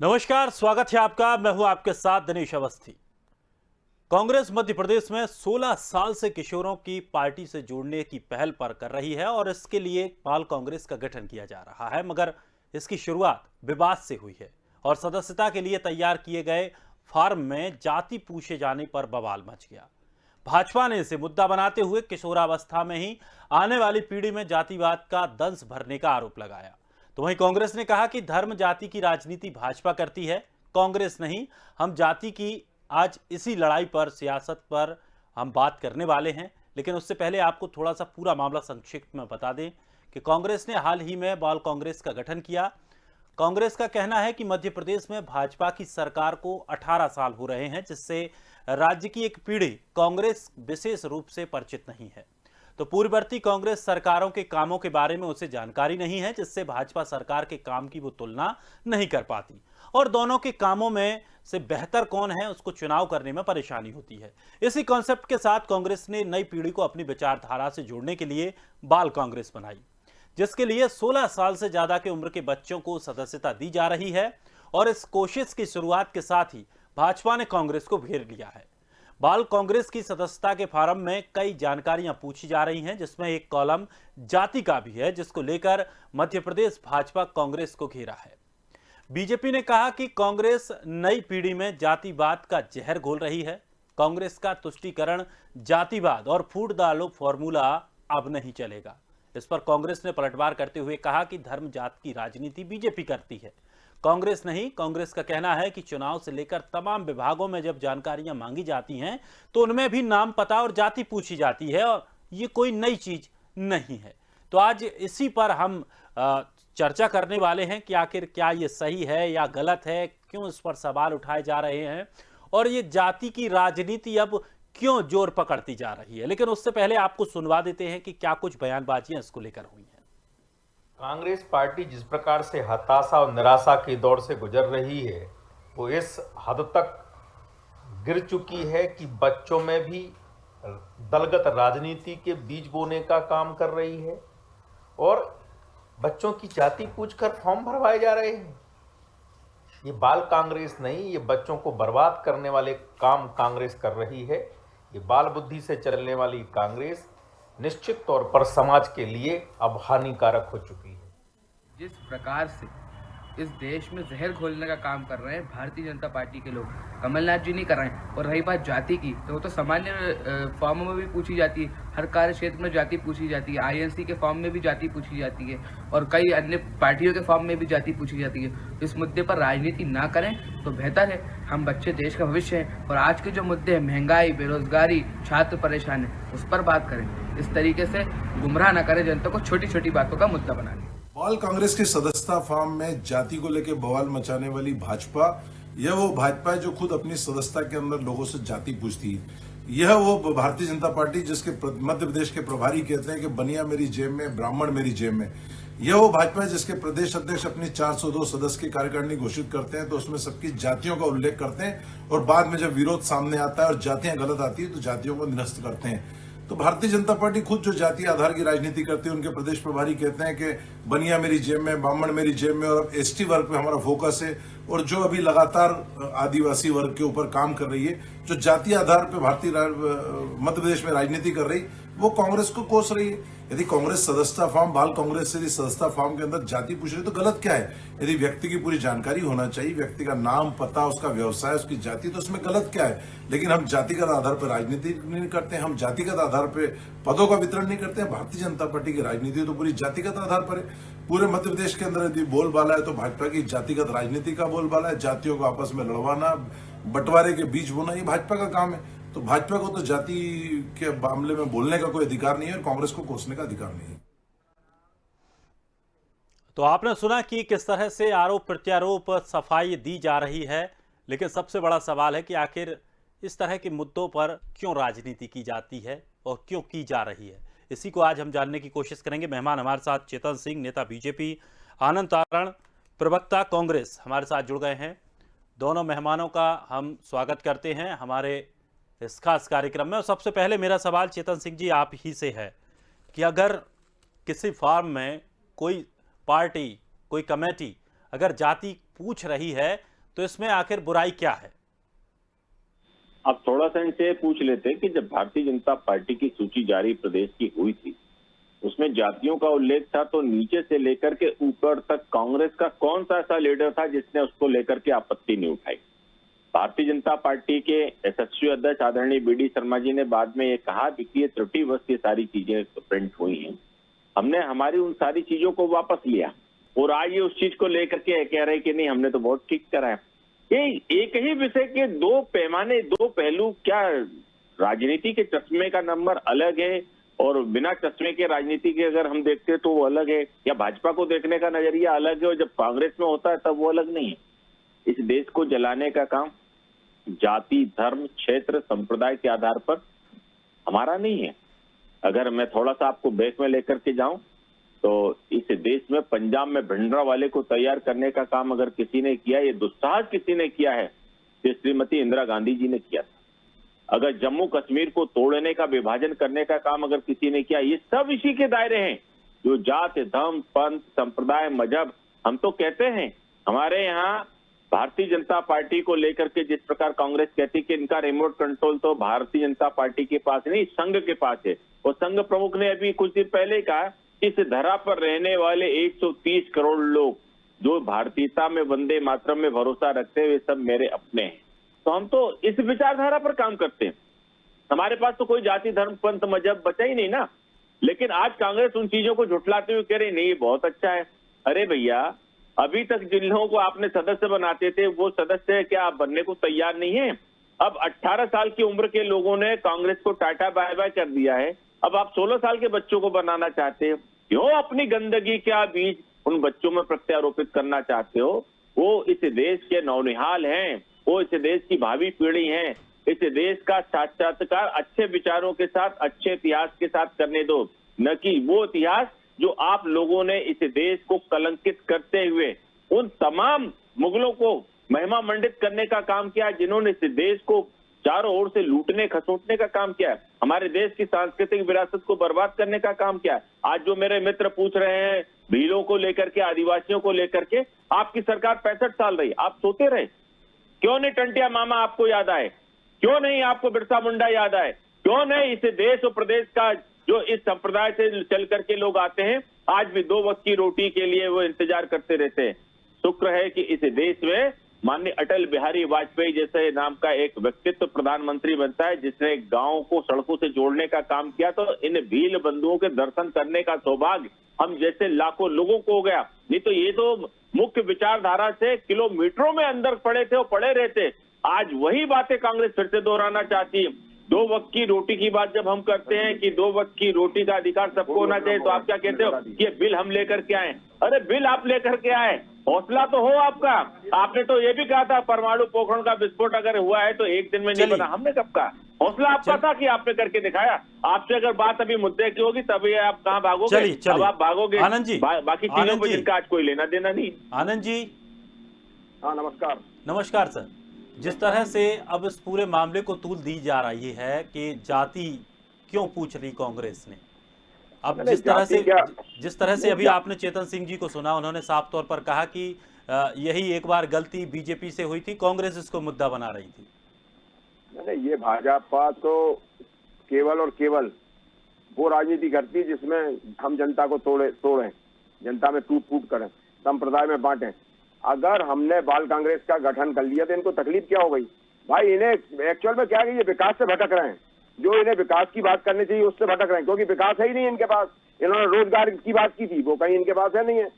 नमस्कार, स्वागत है आपका। मैं हूं आपके साथ दिनेश अवस्थी। कांग्रेस मध्य प्रदेश में 16 साल से किशोरों की पार्टी से जोड़ने की पहल पर कर रही है और इसके लिए बाल कांग्रेस का गठन किया जा रहा है, मगर इसकी शुरुआत विवाद से हुई है और सदस्यता के लिए तैयार किए गए फॉर्म में जाति पूछे जाने पर बवाल मच गया। भाजपा ने इसे मुद्दा बनाते हुए किशोरावस्था में ही आने वाली पीढ़ी में जातिवाद का दंश भरने का आरोप लगाया। तो वहीं कांग्रेस ने कहा कि धर्म जाति की राजनीति भाजपा करती है, कांग्रेस नहीं। हम जाति की आज इसी लड़ाई पर, सियासत पर हम बात करने वाले हैं, लेकिन उससे पहले आपको थोड़ा सा पूरा मामला संक्षिप्त में बता दें कि कांग्रेस ने हाल ही में बाल कांग्रेस का गठन किया। कांग्रेस का कहना है कि मध्य प्रदेश में भाजपा की सरकार को 18 साल हो रहे हैं, जिससे राज्य की एक पीढ़ी कांग्रेस विशेष रूप से परिचित नहीं है। तो पूर्ववर्ती कांग्रेस सरकारों के कामों के बारे में उसे जानकारी नहीं है, जिससे भाजपा सरकार के काम की वो तुलना नहीं कर पाती और दोनों के कामों में से बेहतर कौन है उसको चुनाव करने में परेशानी होती है। इसी कॉन्सेप्ट के साथ कांग्रेस ने नई पीढ़ी को अपनी विचारधारा से जोड़ने के लिए बाल कांग्रेस बनाई, जिसके लिए 16 साल से ज्यादा की उम्र के बच्चों को सदस्यता दी जा रही है। और इस कोशिश की शुरुआत के साथ ही भाजपा ने कांग्रेस को घेर लिया है। बाल कांग्रेस की सदस्यता के फॉर्म में कई जानकारियां पूछी जा रही हैं, जिसमें एक कॉलम जाति का भी है, जिसको लेकर मध्य प्रदेश भाजपा कांग्रेस को घेरा है। बीजेपी ने कहा कि कांग्रेस नई पीढ़ी में जातिवाद का जहर घोल रही है। कांग्रेस का तुष्टीकरण, जातिवाद और फूट डालो फॉर्मूला अब नहीं चलेगा। इस पर कांग्रेस ने पलटवार करते हुए कहा कि धर्म जात की राजनीति बीजेपी करती है, कांग्रेस नहीं। कांग्रेस का कहना है कि चुनाव से लेकर तमाम विभागों में जब जानकारियां मांगी जाती हैं तो उनमें भी नाम, पता और जाति पूछी जाती है और ये कोई नई चीज नहीं है। तो आज इसी पर हम चर्चा करने वाले हैं कि आखिर क्या ये सही है या गलत है, क्यों इस पर सवाल उठाए जा रहे हैं और ये जाति की राजनीति अब क्यों जोर पकड़ती जा रही है। लेकिन उससे पहले आपको सुनवा देते हैं कि क्या कुछ बयानबाजियां इसको लेकर हुई हैं। कांग्रेस पार्टी जिस प्रकार से हताशा और निराशा की दौर से गुजर रही है, वो इस हद तक गिर चुकी है कि बच्चों में भी दलगत राजनीति के बीज बोने का काम कर रही है और बच्चों की जाति पूछकर फॉर्म भरवाए जा रहे हैं। ये बाल कांग्रेस नहीं, ये बच्चों को बर्बाद करने वाले काम कांग्रेस कर रही है। ये बाल बुद्धि से चलने वाली कांग्रेस निश्चित तौर पर समाज के लिए अब हानिकारक हो चुकी है। जिस प्रकार से इस देश में जहर घोलने का काम कर रहे हैं भारतीय जनता पार्टी के लोग, कमलनाथ जी नहीं कर रहे हैं। और रही बात जाति की, तो वो तो सामान्य फॉर्मों में भी पूछी जाती है, हर कार्य क्षेत्र में जाति पूछी जाती है, आईएनसी के फॉर्म में भी जाति पूछी जाती है और कई अन्य पार्टियों के फॉर्म में भी जाति पूछी जाती है। इस मुद्दे पर राजनीति ना करें तो बेहतर है। हम बच्चे देश का भविष्य हैं और आज के जो मुद्दे हैं, महंगाई, बेरोजगारी, छात्र परेशान है, उस पर बात करें। इस तरीके से गुमराह ना करें जनता को छोटी छोटी बातों का मुद्दा बनाने। बाल कांग्रेस की सदस्यता फॉर्म में जाति को लेकर बवाल मचाने वाली भाजपा, यह वो भाजपा है जो खुद अपनी सदस्यता के अंदर लोगों से जाति पूछती है। यह वो भारतीय जनता पार्टी जिसके मध्य प्रदेश के प्रभारी कहते हैं कि बनिया मेरी जेब में, ब्राह्मण मेरी जेब में। यह वो भाजपा है जिसके प्रदेश अध्यक्ष अपनी 402 सदस्य की कार्यकारिणी घोषित करते हैं तो उसमें सबकी जातियों का उल्लेख करते हैं और बाद में जब विरोध सामने आता है और जातियां गलत आती है तो जातियों को निरस्त करते हैं। तो भारतीय जनता पार्टी खुद जो जातीय आधार की राजनीति करती है, उनके प्रदेश प्रभारी कहते हैं कि बनिया मेरी जेब में, ब्राह्मण मेरी जेब में, और अब एसटी वर्ग पे हमारा फोकस है। और जो अभी लगातार आदिवासी वर्ग के ऊपर काम कर रही है, जो जातीय आधार पे भारतीय मध्य प्रदेश में राजनीति कर रही, वो कांग्रेस को कोस रही है। यदि कांग्रेस सदस्यता फॉर्म, बाल कांग्रेस से यदि सदस्यता फॉर्म के अंदर जाति पूछ रही तो गलत क्या है? यदि व्यक्ति की पूरी जानकारी होना चाहिए, व्यक्ति का नाम, पता, उसका व्यवसाय, उसकी जाति, तो उसमें गलत क्या है? लेकिन हम जातिगत आधार पर राजनीति नहीं करते, हम जातिगत आधार पर पदों का वितरण नहीं करते हैं। भारतीय जनता पार्टी की राजनीति तो पूरी जातिगत आधार पर है। पूरे मध्य प्रदेश के अंदर यदि बोलबाला है तो भाजपा की जातिगत राजनीति का बोलबाला है। जातियों को आपस में लड़वाना, बंटवारे के बीच बोना, ये भाजपा का काम है। तो भाजपा को तो जाति के मामले में बोलने का कोई अधिकार नहीं है और कांग्रेस को कोसने का अधिकार नहीं है। तो आपने सुना कि किस तरह से आरोप प्रत्यारोप सफाई दी जा रही है, लेकिन सबसे बड़ा सवाल है कि आखिर इस तरह के मुद्दों पर क्यों राजनीति की जाती है और क्यों की जा रही है। इसी को आज हम जानने की कोशिश करेंगे। मेहमान हमारे साथ चेतन सिंह, नेता बीजेपी, आनंद तारण, प्रवक्ता कांग्रेस, हमारे साथ जुड़ गए हैं। दोनों मेहमानों का हम स्वागत करते हैं हमारे इस खास कार्यक्रम में। और सबसे पहले मेरा सवाल चेतन सिंह जी आप ही से है कि अगर किसी फॉर्म में कोई पार्टी, कोई कमेटी अगर जाति पूछ रही है तो इसमें आखिर बुराई क्या है? आप थोड़ा सा इनसे पूछ लेते कि जब भारतीय जनता पार्टी की सूची जारी प्रदेश की हुई थी, उसमें जातियों का उल्लेख था, तो नीचे से लेकर के ऊपर तक कांग्रेस का कौन सा ऐसा लीडर था जिसने उसको लेकर के आपत्ति नहीं उठाई? भारतीय जनता पार्टी के यशस्वी अध्यक्ष आदरणीय बीडी शर्मा जी ने बाद में ये कहा कि ये त्रुटिवश ये सारी चीजें प्रिंट हुई हैं। हमने हमारी उन सारी चीजों को वापस लिया और आज ये उस चीज को लेकर के कह रहे कि नहीं, हमने तो बहुत ठीक करा है। ये एक ही विषय के दो पैमाने, दो पहलू, क्या राजनीति के चश्मे का नंबर अलग है और बिना चश्मे के राजनीति के अगर हम देखते हैं तो वो अलग है, या भाजपा को देखने का नजरिया अलग है और जब कांग्रेस में होता है तब वो अलग नहीं है। इस देश को जलाने का काम जाति, धर्म, क्षेत्र, संप्रदाय के आधार पर हमारा नहीं है। अगर मैं थोड़ा सा आपको बैक में लेकर के जाऊं तो इस देश में पंजाब में भिंडरावाले को तैयार करने का काम अगर किसी ने किया, ये दुस्साहस किसी ने किया है तो श्रीमती इंदिरा गांधी जी ने किया था। अगर जम्मू कश्मीर को तोड़ने का, विभाजन करने का काम अगर किसी ने किया, ये सब इसी के दायरे हैं। जो जात, धर्म, पंथ, संप्रदाय, मजहब, हम तो कहते हैं हमारे यहाँ भारतीय जनता पार्टी को लेकर के जिस प्रकार कांग्रेस कहती कि इनका रिमोट कंट्रोल तो भारतीय जनता पार्टी के पास नहीं, संघ के पास है। और संघ प्रमुख ने अभी कुछ दिन पहले कहा, इस धरा पर रहने वाले 130 करोड़ लोग जो भारतीयता में, वंदे मातरम में भरोसा रखते हैं, वे सब मेरे अपने हैं। तो हम तो इस विचारधारा पर काम करते हैं। हमारे पास तो कोई जाति, धर्म, पंथ, मजहब बचा ही नहीं ना। लेकिन आज कांग्रेस उन चीजों को झुठलाते हुए कह रही नहीं, ये बहुत अच्छा है। अरे भैया, अभी तक जिन लोगों को आपने सदस्य बनाते थे वो सदस्य क्या आप बनने को तैयार नहीं है? अब 18 साल की उम्र के लोगों ने कांग्रेस को टाटा बाय बाय कर दिया है। अब आप 16 साल के बच्चों को बनाना चाहते हो। क्यों अपनी गंदगी का बीज उन बच्चों में प्रत्यारोपित करना चाहते हो? वो इस देश के नौनिहाल हैं, वो इस देश की भावी पीढ़ी है। इस देश का साक्षात्कार अच्छे विचारों के साथ, अच्छे इतिहास के साथ करने दो, न कि वो इतिहास जो आप लोगों ने इस देश को कलंकित करते हुए उन तमाम मुगलों को महिमा मंडित करने का काम किया, जिन्होंने इस देश को चारों ओर से लूटने खसोटने का काम किया है, हमारे देश की सांस्कृतिक विरासत को बर्बाद करने का काम किया है। आज जो मेरे मित्र पूछ रहे हैं भीलों को लेकर के, आदिवासियों को लेकर के, आपकी सरकार 65 साल रही, आप सोते रहे? क्यों नहीं टंटिया मामा आपको याद आए? क्यों नहीं आपको बिरसा मुंडा याद आए? क्यों नहीं इस देश और प्रदेश का जो इस संप्रदाय से चल करके लोग आते हैं, आज भी 2 वक्त की रोटी के लिए वो इंतजार करते रहते हैं। शुक्र है कि इस देश में माननीय अटल बिहारी वाजपेयी जैसे नाम का एक व्यक्तित्व प्रधानमंत्री बनता है, जिसने गांवों को सड़कों से जोड़ने का काम किया। तो इन भील बंधुओं के दर्शन करने का सौभाग्य हम जैसे लाखों लोगों को हो गया। नहीं तो ये तो मुख्य विचारधारा से किलोमीटरों में अंदर पड़े थे और पड़े रहते। आज वही बातें कांग्रेस फिर से दोहराना चाहती है। 2 वक्त की रोटी की बात जब हम करते हैं कि 2 वक्त की रोटी का अधिकार सबको होना चाहिए, तो आप क्या कहते हो कि ये बिल हम लेकर के आए? अरे बिल आप लेकर के आए, हौसला तो हो आपका। आपने तो ये भी कहा था परमाणु पोखरण का विस्फोट अगर हुआ है तो 1 दिन में नहीं बना। हमने कब कहा? हौसला आपका था कि आपने करके दिखाया। आपसे अगर बात अभी मुद्दे की होगी तभी आप कहाँ भागोगे? अब आप भागोगे आनंद जी, बाकी चीजों पर जिनका आज कोई लेना देना नहीं। आनंद जी, हाँ नमस्कार। नमस्कार सर। जिस तरह से अब इस पूरे मामले को तूल दी जा रही है कि जाति क्यों पूछ रही कांग्रेस ने, अब जिस तरह से अभी आपने चेतन सिंह जी को सुना, उन्होंने साफ तौर पर कहा कि यही एक बार गलती बीजेपी से हुई थी, कांग्रेस इसको मुद्दा बना रही थी। नहीं, ये भाजपा तो केवल और केवल वो राजनीति करती है जिसमें हम जनता को तोड़ें, जनता में टूट फूट करें, संप्रदाय में बांटें। अगर हमने बाल कांग्रेस का गठन कर लिया तो इनको तकलीफ क्या हो गई? भाई इन्हें एक्चुअल में क्या है, ये विकास से भटक रहे हैं। जो इन्हें विकास की बात करनी चाहिए उससे भटक रहे हैं, क्योंकि विकास है ही नहीं इनके पास। इन्होंने रोजगार की बात की थी, वो कहीं इनके पास है नहीं है।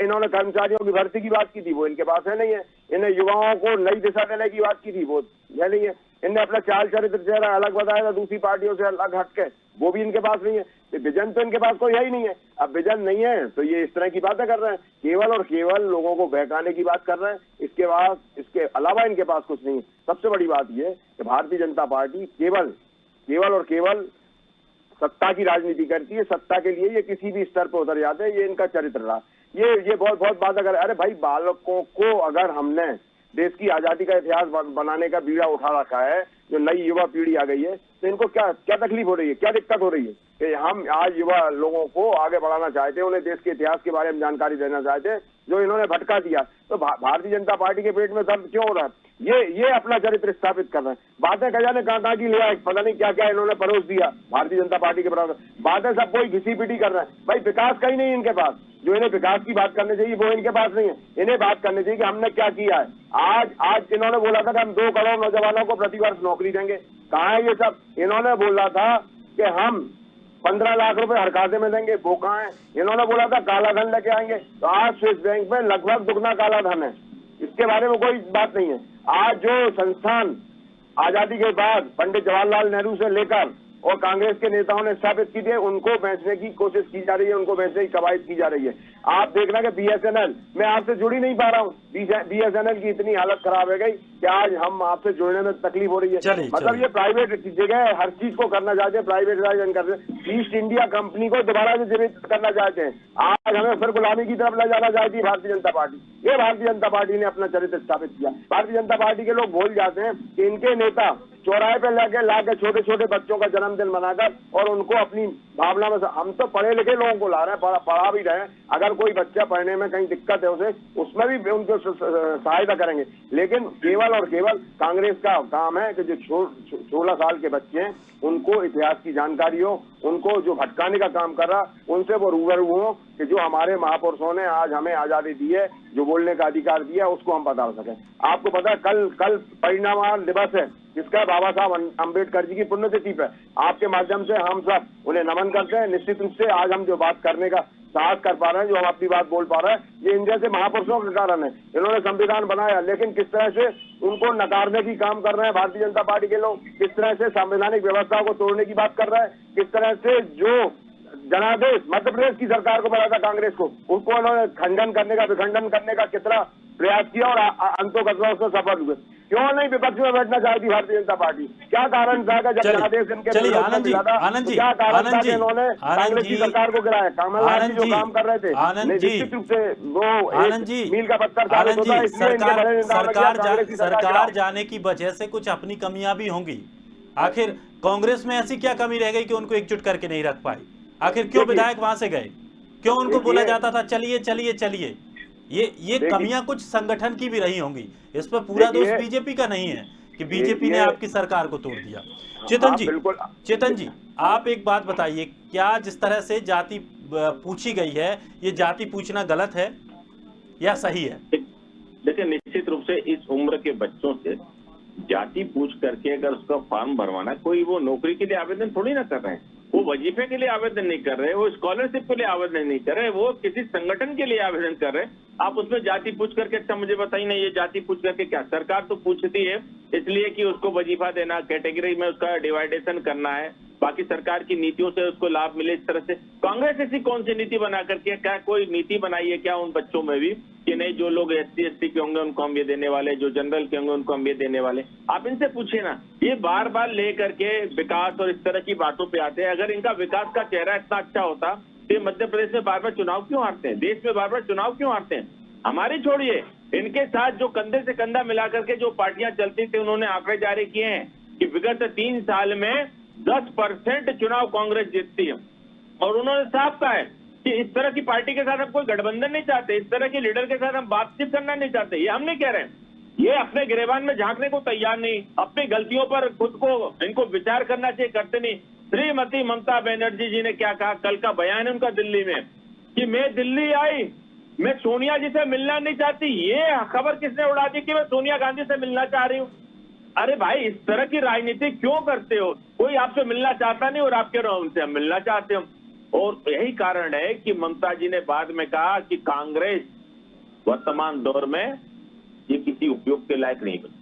इन्होंने कर्मचारियों की भर्ती की बात की थी, वो इनके पास है नहीं है। इन्हें युवाओं को नई दिशा देने की बात की थी, वो है नहीं है। इन्हें अपना चाल चरित्र चेहरा अलग बताया था दूसरी पार्टियों से अलग हटके, वो भी इनके पास नहीं है। विजन तो इनके पास कोई है ही नहीं है। अब विजन नहीं है तो ये इस तरह की बातें कर रहे हैं, केवल और केवल लोगों को बहकाने की बात कर रहे हैं। इसके अलावा इनके पास कुछ नहीं है। सबसे बड़ी बात यह कि भारतीय जनता पार्टी केवल और केवल सत्ता की राजनीति करती है। सत्ता के लिए ये किसी भी स्तर पर उतर जाते हैं, ये इनका चरित्र रहा। ये बहुत बात अगर, अरे भाई बालकों को अगर हमने देश की आजादी का इतिहास बनाने का बीड़ा उठा रखा है, जो नई युवा पीढ़ी आ गई है, तो इनको क्या तकलीफ हो रही है, क्या दिक्कत हो रही है कि हम आज युवा लोगों को आगे बढ़ाना चाहते हैं, उन्हें देश के इतिहास के बारे में जानकारी देना चाहते हैं। जो इन्होंने भटका दिया। तो भारतीय जनता पार्टी के पेट में दर्द क्यों हो रहा है? ये अपना चरित्र स्थापित कर रहे हैं। बातें खजाने कहाँ की ले आए, पता नहीं क्या क्या इन्होंने परोस दिया भारतीय जनता पार्टी के बराबर। बातें सब कोई घिसी पिटी कर रहे हैं। भाई विकास कहीं नहीं इनके पास, जो इन्हें विकास की बात करनी चाहिए वो इनके पास नहीं है। इन्हें बात करनी चाहिए कि हमने क्या किया है। आज इन्होंने बोला था कि हम 2 करोड़ नौजवानों को प्रतिवर्ष नौकरी देंगे। कहाँ है ये सब? इन्होंने बोला था कि हम 15 लाख रुपए हर खाते में देंगे, वो कहाँ है? इन्होंने बोला था काला धन लेके आएंगे, तो आज स्विस बैंक में लगभग दुगना काला धन है। इसके बारे में कोई बात नहीं है। आज जो संस्थान आजादी के बाद पंडित जवाहरलाल नेहरू से लेकर और कांग्रेस के नेताओं ने स्थापित की थी, उनको बेचने की कोशिश की जा रही है, उनको बेचने की कवायद की जा रही है। आप देखना कि बीएसएनएल, मैं आपसे जुड़ ही नहीं पा रहा हूँ। बीएसएनएल की इतनी हालत खराब है गई कि आज हम आपसे जुड़ने में तकलीफ हो रही है। मतलब ये प्राइवेट जगह है, हर चीज को करना चाहते हैं, प्राइवेटाइजेशन कर रहे हैं। ईस्ट इंडिया कंपनी को दोबारा से जीवित करना चाहते हैं। आज हमें फिर गुलामी की तरफ ले जाना चाहती है भारतीय जनता पार्टी। ये भारतीय जनता पार्टी ने अपना चरित्र स्थापित किया। भारतीय जनता पार्टी के लोग भूल जाते हैं कि इनके नेता चौराहे पे लाके छोटे छोटे बच्चों का जन्मदिन मनाकर और उनको अपनी भावना में, हम तो पढ़े लिखे लोगों को ला रहे हैं, पढ़ा भी रहे हैं। अगर कोई बच्चा पढ़ने में कहीं दिक्कत है उसे, उसमें भी उनको सहायता करेंगे। लेकिन केवल और केवल कांग्रेस का काम है कि जो 16 साल के बच्चे हैं उनको इतिहास की जानकारी हो, उनको जो भटकाने का काम कर रहा उनसे वो रूबरू हो कि जो हमारे महापुरुषों ने आज हमें आजादी दी है, जो बोलने का अधिकार दिया, उसको हम बता सकें। आपको पता है कल परिनिर्वाण दिवस है, जिसका बाबा साहब अम्बेडकर जी की पुण्यतिथि पे आपके माध्यम से हम सब उन्हें नमन करते हैं। निश्चित रूप से आज हम जो बात करने का साहस कर पा रहे हैं, जो हम अपनी बात बोल पा रहे हैं, ये इन जैसे महापुरुषों के कारण है। इन्होंने संविधान बनाया, लेकिन किस तरह से उनको नकारने की काम कर रहे हैं भारतीय जनता पार्टी के लोग, किस तरह से संवैधानिक व्यवस्था को तोड़ने की बात कर रहे हैं, किस तरह से जो जनादेश मध्य प्रदेश की सरकार को बना था कांग्रेस को, उसको उन्होंने खंडन करने का, विखंडन करने का कितना प्रयास किया और अंतोगत्वा उसमें सफल हुए। क्यों नहीं विपक्ष में बैठना चाहती भारतीय जनता पार्टी? क्या कारण था कि जब जनादेश इनके क्या कारण था कि इन्होंने कांग्रेस की सरकार को गिराया? कमलनाथ जी जो काम कर रहे थे निश्चित रूप से वो मील का पत्थर साबित होता है। इसलिए सरकार जाने की वजह से कुछ अपनी कमियां भी होंगी। आखिर कांग्रेस में ऐसी क्या कमी रह गई कि उनको एकजुट करके नहीं रख पाई? आखिर क्यों विधायक वहां से गए? क्यों उनको बोला जाता था चलिए चलिए चलिए? ये कमियां कुछ संगठन की भी रही होंगी। इस पर पूरा दोष बीजेपी का नहीं है कि बीजेपी ने आपकी सरकार को तोड़ दिया। चेतन जी आप एक बात बताइए, क्या जिस तरह से जाति पूछी गई है, ये जाति पूछना गलत है या सही है? देखिए, निश्चित रूप से इस उम्र के बच्चों से जाति पूछ करके अगर उसका फॉर्म भरवाना, कोई वो नौकरी के लिए आवेदन थोड़ी ना कर रहे हैं, वो वजीफे के लिए आवेदन नहीं कर रहे, वो स्कॉलरशिप के लिए आवेदन नहीं कर रहे, वो किसी संगठन के लिए आवेदन कर रहे हैं। आप उसमें जाति पूछ करके, अच्छा मुझे बताइए ना, ये जाति पूछ करके क्या? सरकार तो पूछती है इसलिए कि उसको वजीफा देना, कैटेगरी में उसका डिवाइडेशन करना है, बाकी सरकार की नीतियों से उसको लाभ मिले। इस तरह से कांग्रेस ऐसी कौन सी नीति बना करके, क्या कोई नीति बनाई है क्या उन बच्चों में भी कि नहीं जो लोग SC ST के होंगे उनको हम ये देने वाले, जो जनरल के होंगे उनको हम ये देने वाले? आप इनसे पूछिए ना। ये बार बार ले करके विकास और इस तरह की बातों पे आते हैं। अगर इनका विकास का चेहरा इतना अच्छा होता तो ये मध्य प्रदेश में बार बार चुनाव क्यों हारते हैं? देश में बार बार चुनाव क्यों हारते हैं? हमारी छोड़िए, इनके साथ जो कंधे से कंधा मिला करके जो पार्टियां चलती थी, उन्होंने आंकड़े जारी किए हैं कि विगत 3 साल में 10% चुनाव कांग्रेस जीतती है। और उन्होंने साफ कहा है कि इस तरह की पार्टी के साथ हम कोई गठबंधन नहीं चाहते, इस तरह के लीडर के साथ हम बातचीत करना नहीं चाहते। ये हम नहीं कह रहे हैं, ये अपने गिरेबान में झांकने को तैयार नहीं, अपनी गलतियों पर खुद को इनको विचार करना चाहिए, करते नहीं। श्रीमती ममता बनर्जी जी ने क्या कहा, कल का बयान है उनका दिल्ली में कि मैं दिल्ली आई, मैं सोनिया जी से मिलना नहीं चाहती। ये खबर किसने उड़ा दी कि मैं सोनिया गांधी से मिलना चाह रही हूँ? अरे भाई, इस तरह की राजनीति क्यों करते हो? कोई आपसे मिलना चाहता नहीं और आप कह रहे हो उनसे हम मिलना चाहते हो। और यही कारण है कि ममता जी ने बाद में कहा कि कांग्रेस वर्तमान दौर में ये किसी उपयोग के लायक नहीं बची,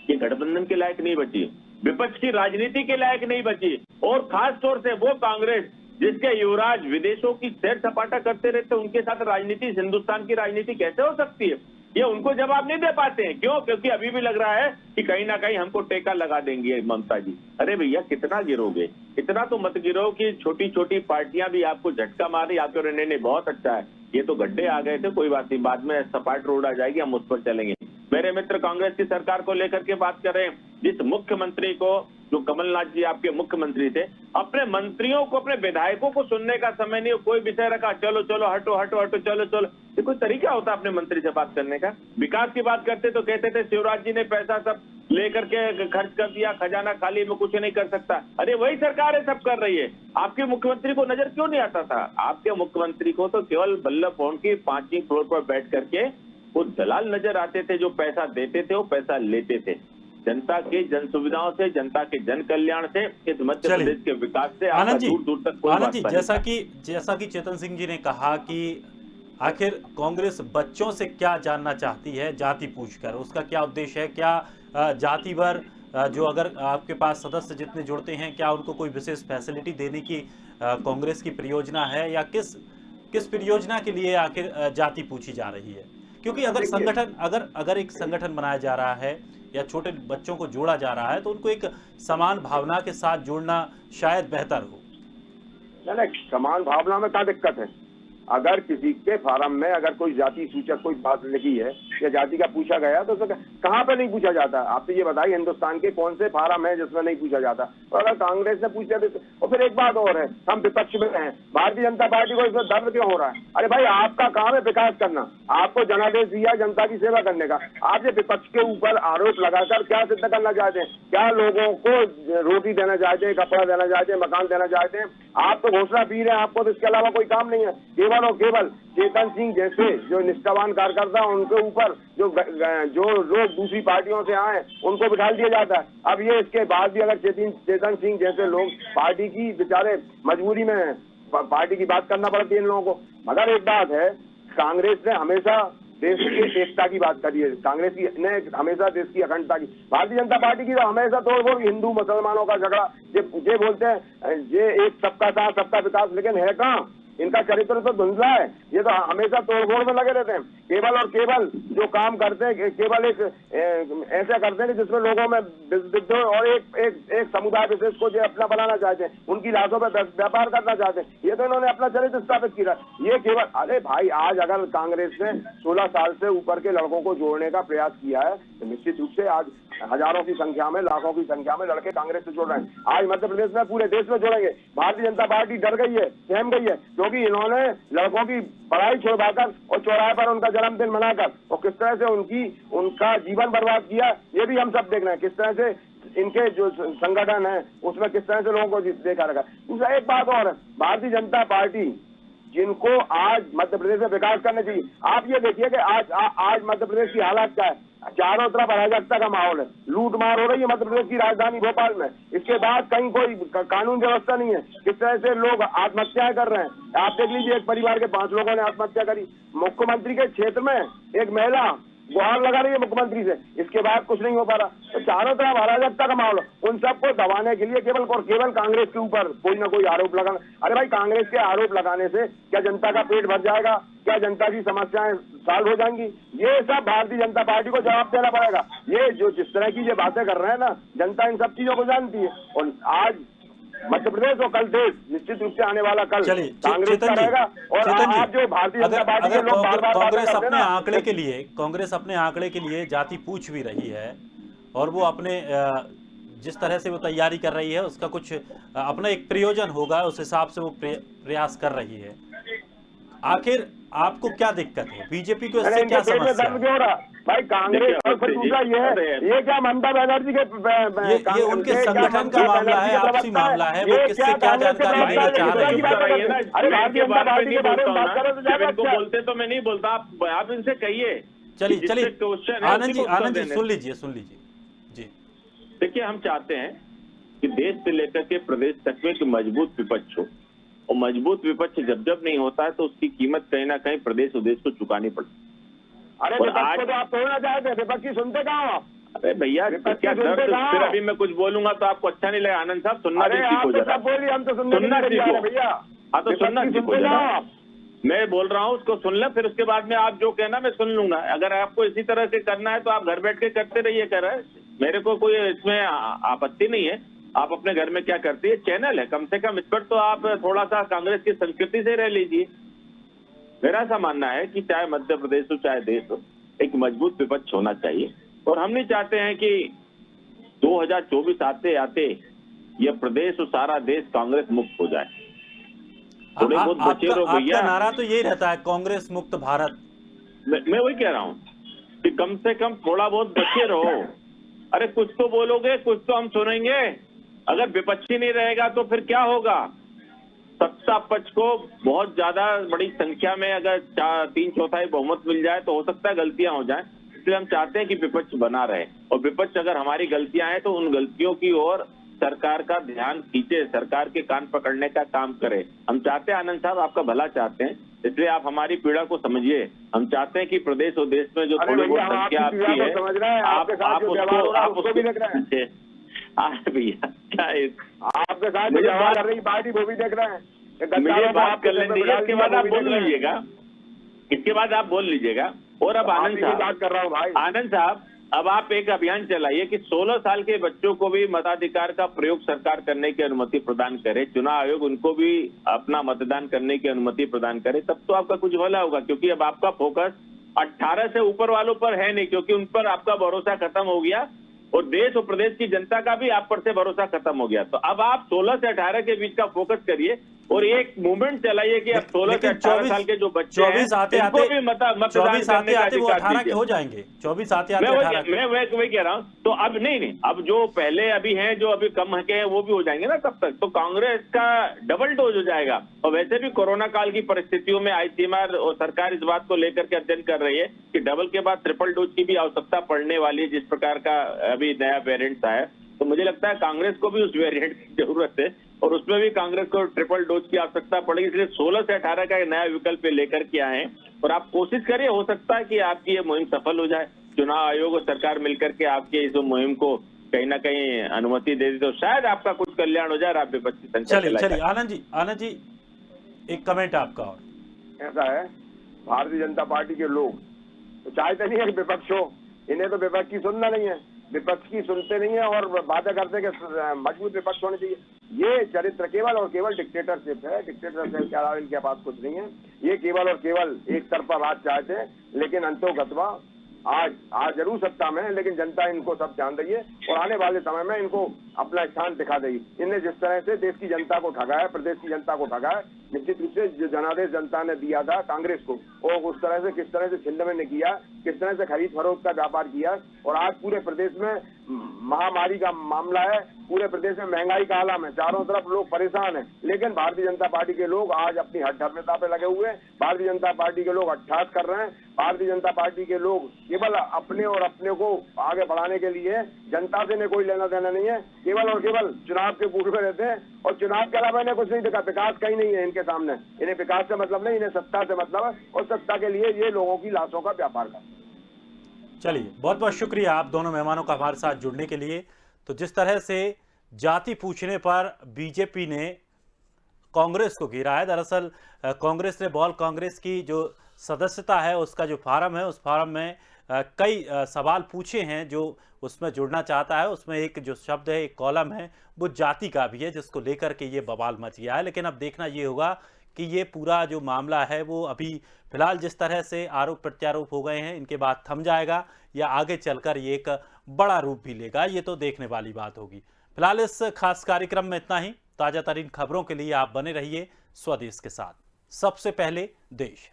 ये गठबंधन के लायक नहीं बची, विपक्ष की राजनीति के लायक नहीं बची। और खास तौर से वो कांग्रेस जिसके युवराज विदेशों की सैर सपाटा करते रहते, उनके साथ राजनीति, हिंदुस्तान की राजनीति कैसे हो सकती है? ये उनको जवाब नहीं दे पाते हैं। क्यों? क्योंकि अभी भी लग रहा है कि कहीं ना कहीं हमको टेका लगा देंगे ममता जी। अरे भैया, कितना गिरोगे? इतना तो मत गिरो कि छोटी छोटी पार्टियां भी आपको झटका मारे, आप कह रहे नहीं बहुत अच्छा है, ये तो गड्ढे आ गए थे, कोई बात नहीं, बाद में सपाट रोड आ जाएगी, हम उस पर चलेंगे। मेरे मित्र कांग्रेस की सरकार को लेकर के बात कर रहे हैं, जिस मुख्यमंत्री को जो कमलनाथ जी आपके मुख्यमंत्री थे, अपने मंत्रियों को, अपने विधायकों को सुनने का समय नहीं, कोई विषय रखा, चलो चलो हटो हटो हटो, चलो चलो। ये कोई तरीका होता है अपने मंत्री से बात करने का? विकास की बात करते तो कहते थे शिवराज जी ने पैसा सब लेकर के खर्च कर दिया, खजाना खाली, में कुछ नहीं कर सकता। अरे वही सरकार है, सब कर रही है। आपके मुख्यमंत्री को नजर क्यों नहीं आता था? आपके मुख्यमंत्री को तो केवल बल्लभ भवन की 5वीं फ्लोर पर बैठ करके वो दलाल नजर आते थे, जो पैसा देते थे वो पैसा लेते थे। जनता के जन सुविधाओं से, जनता के जन कल्याण से, इस मध्य प्रदेश के विकास से आपका दूर दूर तक कोई आनंद जी, वास्ता नहीं। जैसा कि चेतन सिंह जी ने कहा कि आखिर कांग्रेस बच्चों से क्या जानना चाहती है जाति पूछकर, उसका क्या उद्देश्य है? क्या जाति भर जो अगर आपके पास सदस्य जितने जुड़ते हैं, क्या उनको कोई विशेष फैसिलिटी देने की कांग्रेस की परियोजना है, या किस परियोजना के लिए आखिर जाति पूछी जा रही है? क्योंकि अगर संगठन अगर एक संगठन बनाया जा रहा है या छोटे बच्चों को जोड़ा जा रहा है, तो उनको एक समान भावना के साथ जोड़ना शायद बेहतर हो। नहीं, समान भावना में क्या दिक्कत है? अगर किसी के फार्म में अगर कोई जाति सूचक कोई बात लिखी है या जाति का पूछा गया, तो कहाँ पे नहीं पूछा जाता? आप तो ये बताइए हिंदुस्तान के कौन से फार्म है जिसमें नहीं पूछा जाता? और अगर कांग्रेस ने पूछा तो, और फिर एक बात और है, हम विपक्ष में हैं, भारतीय जनता पार्टी को इसमें दर्द क्यों हो रहा है? अरे भाई, आपका काम है विकास करना, आपको जनादेश दिया जनता की सेवा करने का। आप ये विपक्ष के ऊपर आरोप लगाकर क्या सिद्ध करना चाहते हैं? क्या लोगों को रोटी देना चाहते हैं, कपड़ा देना चाहते हैं, मकान देना चाहते हैं? आप तो घोषणा पी रहे हैं, आपको तो इसके अलावा कोई काम नहीं है। केवल और केवल चेतन सिंह जैसे जो निष्ठावान कार्यकर्ता, उनके ऊपर जो लोग दूसरी पार्टियों से आए उनको बिठा दिया जाता है। अब ये इसके बाद भी अगर चेतन सिंह जैसे लोग, पार्टी की बेचारे मजबूरी में हैं, पार्टी की बात करना पड़ती है इन लोगों को। मगर एक बात है, कांग्रेस ने हमेशा देश की एकता की बात करी है, कांग्रेस की ने हमेशा देश की अखंडता की। भारतीय जनता पार्टी की तो हमेशा तोड़ हिंदू मुसलमानों का झगड़ा, ये बोलते हैं ये एक सबका साथ सबका विकास, लेकिन है कहाँ? इनका चरित्र तो धुंधला है। ये तो हमेशा तोड़फोड़ में लगे रहते हैं। केवल और केवल जो काम करते हैं, केवल एक ऐसा करते हैं जिसमें लोगों में विद्रोह और एक समुदाय विशेष को जो अपना बनाना चाहते हैं, उनकी लाशों पर व्यापार करना चाहते हैं। ये तो इन्होंने अपना चरित्र स्थापित किया। ये केवल, अरे भाई, आज अगर कांग्रेस ने 16 साल से ऊपर के लड़कों को जोड़ने का प्रयास किया है, तो निश्चित रूप से आज हजारों की संख्या में, लाखों की संख्या में लड़के कांग्रेस से जुड़ रहे हैं। आज मध्य प्रदेश में, पूरे देश में जोड़ेंगे। भारतीय जनता पार्टी डर गई है, सहम गई है, क्योंकि इन्होंने लड़कों की पढ़ाई छुड़वाकर और चौराहे पर उनका जन्मदिन मनाकर और किस तरह से उनका जीवन बर्बाद किया, ये भी हम सब देख रहे हैं। किस तरह से इनके जो संगठन है उसमें किस तरह से लोगों को देखा रखा। दूसरा एक बात और है, भारतीय जनता पार्टी जिनको आज मध्य प्रदेश में विकास करना चाहिए, आप ये देखिए कि आज मध्य प्रदेश की हालत क्या है। चारों तरफ अराजकता का माहौल है, लूट मार हो रही है मध्य प्रदेश की राजधानी भोपाल में। इसके बाद कहीं कोई कानून व्यवस्था नहीं है। किस तरह से लोग आत्महत्याएं कर रहे हैं, आप देख लीजिए। एक परिवार के 5 लोगों ने आत्महत्या करी। मुख्यमंत्री के क्षेत्र में एक महिला गुहार लगा रही है मुख्यमंत्री से, इसके बाद कुछ नहीं हो पा रहा। तो चारों तरफ अराजकता का माहौल, उन सबको दबाने के लिए केवल और केवल कांग्रेस के ऊपर कोई ना कोई आरोप लगाना। अरे भाई, कांग्रेस के आरोप लगाने से क्या जनता का पेट भर जाएगा? क्या जनता की समस्याएं सॉल्व हो जाएंगी? ये सब भारतीय जनता पार्टी को जवाब देना पड़ेगा। ये जो जिस तरह की ये बातें कर रहे हैं ना, जनता इन सब चीजों को जानती है। और आज मध्य प्रदेश और कल देश, निश्चित रूप से आने वाला कल कांग्रेस का रहेगा। और आप जो भारतीय जनता पार्टी के लोग बार-बार कांग्रेस अपने आंकड़े के लिए जाति पूछ भी रही है, और वो अपने जिस तरह से वो तैयारी कर रही है उसका कुछ अपना एक प्रयोजन होगा, उस हिसाब से वो प्रयास कर रही है। आखिर आपको क्या दिक्कत है? बीजेपी को इससे क्या समस्या है? भाई कांग्रेस और फिर दूसरा ये क्या ममता बनर्जी के ये उनके संगठन का मामला है, आपसी मामला है। वो किससे क्या जानकारी लेना चाह रहे हैं? अरे भारतीय जनता पार्टी के बारे में बात करो तो जब इनको बोलते तो मैं नहीं बोलता, आप इनसे कहिए। चलिए आनंद जी सुन लीजिए जी। देखिए, हम चाहते हैं कि देश से लेकर के प्रदेश तक में एक मजबूत विपक्ष हो, और मजबूत विपक्ष जब नहीं होता है तो उसकी कीमत कहीं ना कहीं प्रदेश और देश को चुकानी पड़ती है। अरे आज तो आप छोड़ना चाहते हैं, विपक्षी सुनते कहाँ हो आप? अरे भैया, क्या डर? फिर अभी मैं कुछ बोलूंगा तो आपको अच्छा नहीं लगेगा। आनंद साहब, सुनना भी सीखो जरा। हम तो सुनना सीखो भैया। हाँ, तो सुनना सीखो जरा। मैं बोल रहा हूँ, उसको सुन ले, फिर उसके बाद में आप जो कहना मैं सुन लूंगा। अगर आपको इसी तरह से करना है तो आप घर बैठ के करते रहिए। कर रहे, मेरे को कोई इसमें आपत्ति नहीं है। आप अपने घर में क्या करती है, चैनल है, कम से कम इस पर तो आप थोड़ा सा कांग्रेस की संस्कृति से रह लीजिए। मेरा ऐसा मानना है कि चाहे मध्य प्रदेश हो चाहे देश हो, एक मजबूत विपक्ष होना चाहिए। और हम नहीं चाहते हैं कि 2024 आते आते यह प्रदेश और सारा देश कांग्रेस मुक्त हो जाए। थोड़े बहुत बचे रहो भैया। आपका नारा तो यही रहता है, कांग्रेस मुक्त भारत। मैं वही कह रहा हूँ कि कम से कम थोड़ा बहुत बचे रहो। अरे कुछ तो बोलोगे, कुछ तो हम सुनेंगे। अगर विपक्षी नहीं रहेगा तो फिर क्या होगा? सत्ता पक्ष को बहुत ज्यादा बड़ी संख्या में अगर 3/4 बहुमत मिल जाए तो हो सकता है गलतियां हो जाएं। इसलिए हम चाहते हैं कि विपक्ष बना रहे, और विपक्ष अगर हमारी गलतियां हैं तो उन गलतियों की ओर सरकार का ध्यान खींचे, सरकार के कान पकड़ने का काम करे। हम चाहते हैं, आनंद साहब आपका भला चाहते हैं, इसलिए आप हमारी पीड़ा को समझिए। हम चाहते हैं कि प्रदेश और देश में जो थोड़ी बहुत संख्या आपकी है, आप उसको भी देख रहे हैं। भैया क्या आपके साथ जवाब कर रही पार्टी वो भी देख रहे हैं। मुझे बात कर लेने दीजिए, इसके बाद आप बोल लीजिएगा, इसके बाद आप बोल लीजिएगा। और अब आनंद साहब बात कर रहा हूँ भाई, आनंद साहब अब आप एक अभियान चलाइए कि 16 साल के बच्चों को भी मताधिकार का प्रयोग सरकार करने की अनुमति प्रदान करे, चुनाव आयोग उनको भी अपना मतदान करने की अनुमति प्रदान करे, तब तो आपका कुछ भला होगा। क्योंकि अब आपका फोकस 18 से ऊपर वालों पर है नहीं, क्योंकि उन पर आपका भरोसा खत्म हो गया और देश और प्रदेश की जनता का भी आप पर से भरोसा खत्म हो गया। तो अब आप 16 से 18 के बीच का फोकस करिए और एक मूवमेंट चलाइए कि अब 16 से 18 साल के जो बच्चे हैं, इनको भी मतदान करने का वो 18 के हो जाएंगे। 24 आते आते 18 मैं वही कह रहा हूँ। तो अब नहीं, अब जो पहले अभी हैं, जो अभी कम के हैं, वो भी हो जाएंगे ना तब तक। तो कांग्रेस का डबल डोज हो जाएगा। और वैसे भी कोरोना काल की परिस्थितियों में आईसीएमआर और सरकार इस बात को लेकर के अध्ययन कर रही है कि डबल के बाद ट्रिपल डोज की भी आवश्यकता पड़ने वाली है, जिस प्रकार का अभी नया वेरिएंट आया। तो मुझे लगता है कांग्रेस को भी उस वेरिएंट की जरूरत है और उसमें भी कांग्रेस को ट्रिपल डोज की आवश्यकता पड़ेगी। इसलिए 16 से 18 का एक नया विकल्प लेकर के आए हैं और आप कोशिश करिए, हो सकता है कि आपकी ये मुहिम सफल हो जाए। चुनाव आयोग और सरकार मिलकर के आपके इस मुहिम को कहीं ना कहीं अनुमति दे दी तो शायद आपका कुछ कल्याण हो जाए। आप विपक्षी संख्या चलिए आनंद जी एक कमेंट आपका। और ऐसा है, भारतीय जनता पार्टी के लोग तो चाहते नहीं है कि विपक्ष हो, इन्हें तो विपक्ष की सुनना नहीं है, विपक्ष की सुनते नहीं है और बातें करते कि मजबूत विपक्ष होने चाहिए। ये चरित्र केवल और केवल डिक्टेटरशिप है। डिक्टेटरशिप के अलावा इनके पास कुछ नहीं है। ये केवल और केवल एक तरफा राज चाहते हैं, लेकिन अंतोगत्वा आज जरूर सत्ता में है, लेकिन जनता इनको सब जान रही है और आने वाले समय में इनको अपना स्थान दिखा देगी। इनने जिस तरह से देश की जनता को ठगा है, प्रदेश की जनता को ठगा है, निश्चित रूप से जो जनादेश जनता ने दिया था कांग्रेस को, और उस तरह से किस तरह से छिंदमे ने किया, किस तरह से खरीद फरोख्त का व्यापार किया। और आज पूरे प्रदेश में महामारी का मामला है, पूरे प्रदेश में महंगाई का आलम है, चारों तरफ लोग परेशान हैं, लेकिन भारतीय जनता पार्टी के लोग आज अपनी हठधर्मिता पे लगे हुए हैं। भारतीय जनता पार्टी के लोग अट्ठास कर रहे हैं। भारतीय जनता पार्टी के लोग केवल अपने और अपने को आगे बढ़ाने के लिए, जनता से इन्हें कोई लेना देना नहीं है, केवल और केवल चुनाव के पूर्व में रहते हैं और चुनाव के अलावा इन्हें कुछ नहीं दिखा। विकास कहीं नहीं है इनके सामने, इन्हें विकास से मतलब नहीं, इन्हें सत्ता से मतलब है और सत्ता के लिए ये लोगों की लाशों का व्यापार करते हैं। चलिए, बहुत बहुत शुक्रिया आप दोनों मेहमानों का हमारे साथ जुड़ने के लिए। तो जिस तरह से जाति पूछने पर बीजेपी ने कांग्रेस को घेरा है, दरअसल कांग्रेस ने बॉल कांग्रेस की जो सदस्यता है उसका जो फार्म है, उस फार्म में कई सवाल पूछे हैं जो उसमें जुड़ना चाहता है। उसमें एक जो शब्द है, एक कॉलम है, वो जाति का भी है, जिसको लेकर के ये बवाल मच गया है। लेकिन अब देखना ये होगा कि ये पूरा जो मामला है वो अभी फिलहाल जिस तरह से आरोप प्रत्यारोप हो गए हैं, इनके बाद थम जाएगा या आगे चलकर ये एक बड़ा रूप भी लेगा, ये तो देखने वाली बात होगी। फिलहाल इस खास कार्यक्रम में इतना ही। ताजा तरीन खबरों के लिए आप बने रहिए स्वदेश के साथ। सबसे पहले देश।